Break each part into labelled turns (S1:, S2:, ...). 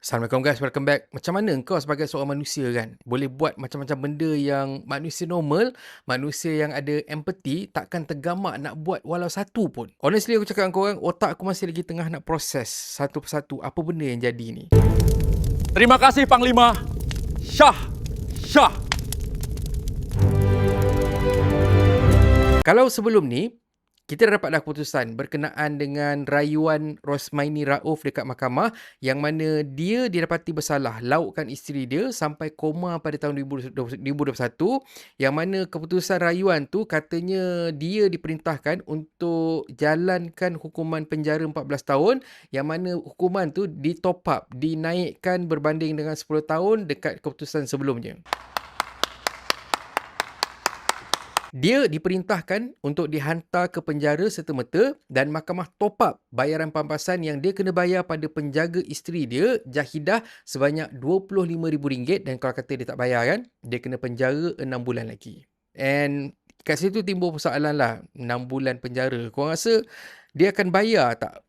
S1: Assalamualaikum guys, welcome back. Macam mana kau sebagai seorang manusia kan boleh buat macam-macam benda yang manusia normal, manusia yang ada empathy takkan tergamak nak buat walau satu pun. Honestly aku cakap dengan korang, otak aku masih lagi tengah nak proses satu persatu apa benda yang jadi ni.
S2: Terima kasih Panglima. Syah.
S1: Kalau sebelum ni kita dah dapatlah keputusan berkenaan dengan rayuan Rosmaini Rauf dekat mahkamah yang mana dia didapati bersalah laukkan isteri dia sampai koma pada tahun 2021 yang mana keputusan rayuan tu katanya dia diperintahkan untuk jalankan hukuman penjara 14 tahun yang mana hukuman tu ditop up, dinaikkan berbanding dengan 10 tahun dekat keputusan sebelumnya. Dia diperintahkan untuk dihantar ke penjara serta-merta dan mahkamah top up bayaran pampasan yang dia kena bayar pada penjaga isteri dia, Jahidah, sebanyak RM25,000 dan kalau kata dia tak bayar kan, dia kena penjara 6 bulan lagi. And kat situ timbul persoalan lah, 6 bulan penjara. Korang rasa dia akan bayar tak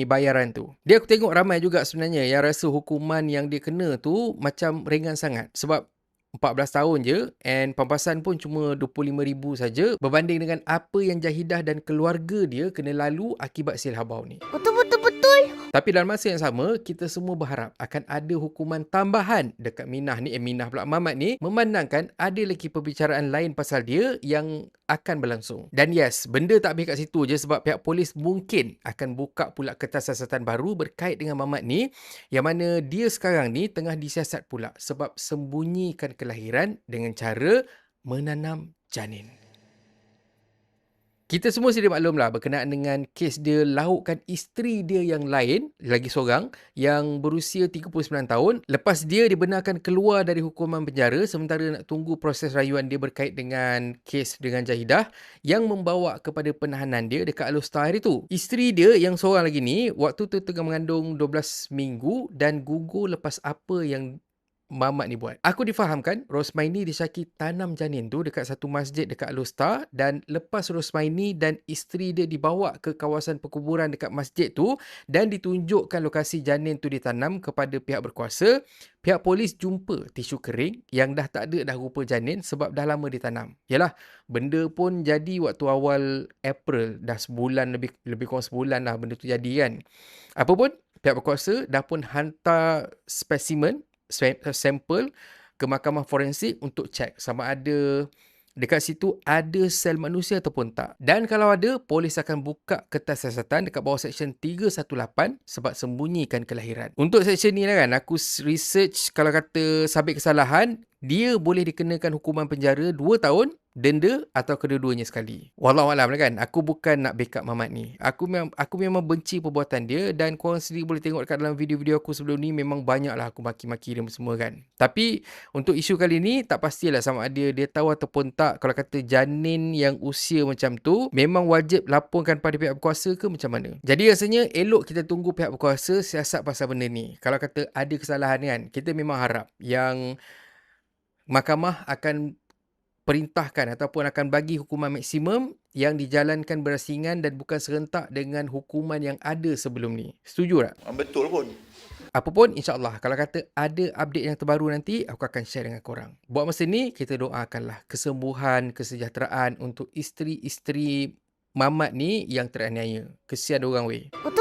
S1: bayaran tu? Aku tengok ramai juga sebenarnya yang rasa hukuman yang dia kena tu macam ringan sangat sebab 14 tahun je and pampasan pun cuma RM25,000 saja berbanding dengan apa yang Jahidah dan keluarga dia kena lalu akibat silhabau ni.
S3: Betul.
S1: Tapi dalam masa yang sama, kita semua berharap akan ada hukuman tambahan dekat Mamat ni memandangkan ada lagi perbicaraan lain pasal dia yang akan berlangsung. Dan yes, benda tak habis kat situ je sebab pihak polis mungkin akan buka pula kertas siasatan baru berkait dengan Mamat ni yang mana dia sekarang ni tengah disiasat pula sebab sembunyikan kelahiran dengan cara menanam janin. Kita semua sedia maklum lah berkenaan dengan kes dia laukkan isteri dia yang lain, lagi seorang, yang berusia 39 tahun. Lepas dia dibenarkan keluar dari hukuman penjara sementara nak tunggu proses rayuan dia berkait dengan kes dengan Jahidah yang membawa kepada penahanan dia dekat Alor hari tu. Isteri dia yang seorang lagi ni, waktu tu tengah mengandung 12 minggu dan gugur lepas apa yang Mamat ni buat. Aku difahamkan Rosmaini disyaki tanam janin tu dekat satu masjid dekat Alor dan lepas Rosmaini dan isteri dia dibawa ke kawasan perkuburan dekat masjid tu dan ditunjukkan lokasi janin tu ditanam kepada pihak berkuasa, pihak polis jumpa tisu kering yang dah tak ada dah rupa janin sebab dah lama ditanam. Yalah, benda pun jadi waktu awal April, dah sebulan lebih kurang sebulan lah benda tu jadi kan. Apa pun, pihak berkuasa dah pun hantar sampel ke mahkamah forensik untuk cek sama ada dekat situ ada sel manusia ataupun tak. Dan kalau ada, polis akan buka kertas siasatan dekat bawah Seksyen 318 sebab sembunyikan kelahiran. Untuk seksyen ni lah kan, aku research kalau kata sabit kesalahan, dia boleh dikenakan hukuman penjara 2 tahun, denda atau kedua-duanya sekali. Wallahualam lah kan, aku bukan nak backup Mamat ni. Aku memang benci perbuatan dia dan korang sendiri boleh tengok dekat dalam video-video aku sebelum ni memang banyak lah aku maki-maki dia semua kan. Tapi untuk isu kali ni tak pastilah sama ada dia tahu ataupun tak kalau kata janin yang usia macam tu memang wajib laporkan pada pihak berkuasa ke macam mana. Jadi rasanya elok kita tunggu pihak berkuasa siasat pasal benda ni. Kalau kata ada kesalahan kan, kita memang harap yang mahkamah akan perintahkan ataupun akan bagi hukuman maksimum yang dijalankan berasingan dan bukan serentak dengan hukuman yang ada sebelum ni. Setuju tak?
S4: Betul pun.
S1: Apa pun, insyaAllah kalau kata ada update yang terbaru nanti, aku akan share dengan korang. Buat masa ni, kita doakanlah kesembuhan, kesejahteraan untuk isteri-isteri Mamat ni yang teraniaya. Kesian orang weh.
S3: Betul.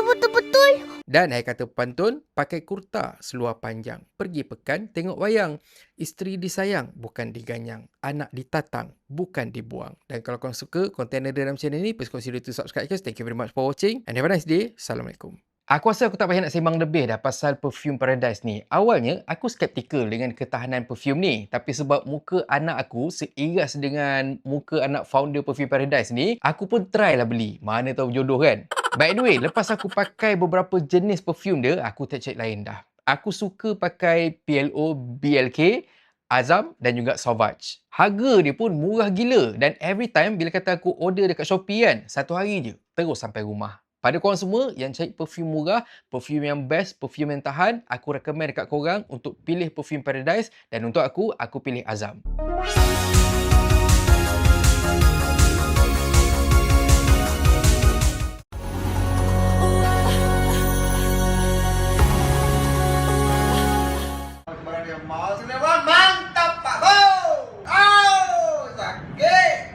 S1: Dan kata pantun, pakai kurta seluar panjang. Pergi pekan, tengok wayang. Isteri disayang, bukan diganyang. Anak ditatang, bukan dibuang. Dan kalau korang suka konten ada dalam channel ni, please consider to subscribe guys. Thank you very much for watching. And have a nice day. Assalamualaikum. Aku rasa aku tak payah nak sembang lebih dah pasal perfume Paradise ni. Awalnya, aku skeptikal dengan ketahanan perfume ni. Tapi sebab muka anak aku seiras dengan muka anak founder perfume Paradise ni, aku pun try lah beli. Mana tahu jodoh kan? By the way, lepas aku pakai beberapa jenis perfume dia, aku tercek lain dah. Aku suka pakai PLO, BLK, Azam dan juga Sauvage. Harga dia pun murah gila dan every time bila kata aku order dekat Shopee kan, 1 hari je terus sampai rumah. Pada korang semua yang cari perfume murah, perfume yang best, perfume yang tahan, aku recommend dekat korang untuk pilih perfume Paradise dan untuk aku pilih Azam.
S3: के माँ से ले बोल माँ